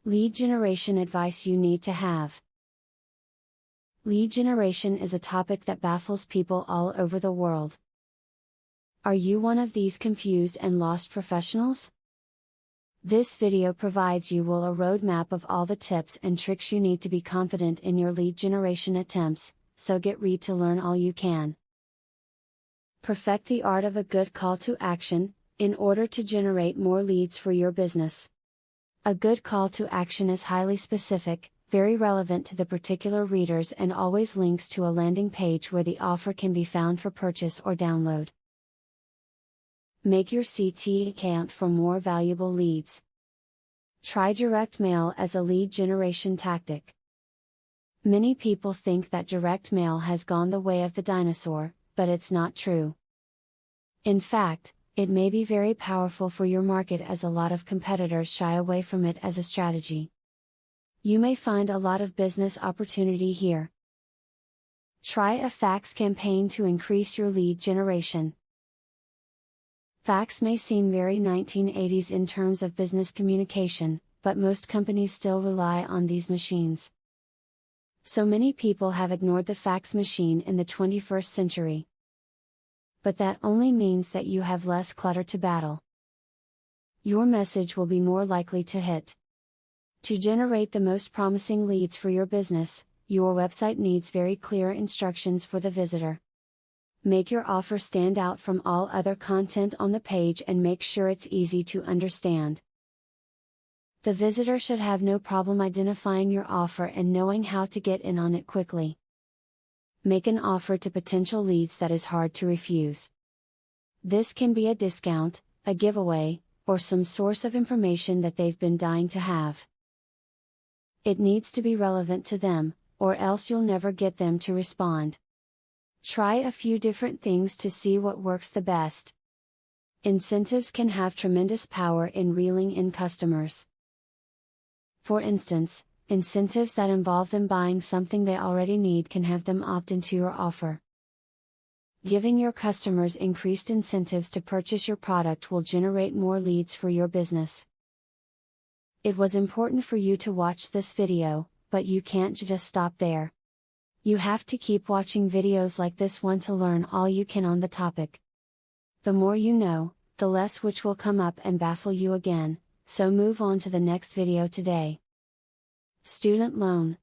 Lead generation advice you need to have. Lead generation is a topic that baffles people all over the world. Are you one of these confused and lost professionals? This video provides you with a roadmap of all the tips and tricks you need to be confident in your lead generation attempts, so get ready to learn all you can. Perfect the art of a good call to action, in order to generate more leads for your business. A good call to action is highly specific, very relevant to the particular readers, and always links to a landing page where the offer can be found for purchase or download. Make your CT count for more valuable leads. Try direct mail as a lead generation tactic. Many people think that direct mail has gone the way of the dinosaur, but it's not true. In fact, it may be very powerful for your market, as a lot of competitors shy away from it as a strategy. You may find a lot of business opportunity here. Try a fax campaign to increase your lead generation. Fax may seem very 1980s in terms of business communication, but most companies still rely on these machines. So many people have ignored the fax machine in the 21st century. But that only means that you have less clutter to battle. Your message will be more likely to hit. To generate the most promising leads for your business, your website needs very clear instructions for the visitor. Make your offer stand out from all other content on the page and make sure it's easy to understand. The visitor should have no problem identifying your offer and knowing how to get in on it quickly. Make an offer to potential leads that is hard to refuse. This can be a discount, a giveaway, or some source of information that they've been dying to have. It needs to be relevant to them, or else you'll never get them to respond. Try a few different things to see what works the best. Incentives can have tremendous power in reeling in customers. For instance, incentives that involve them buying something they already need can have them opt into your offer. Giving your customers increased incentives to purchase your product will generate more leads for your business. It was important for you to watch this video, but you can't just stop there. You have to keep watching videos like this one to learn all you can on the topic. The more you know, the less which will come up and baffle you again, so move on to the next video today. Student loan.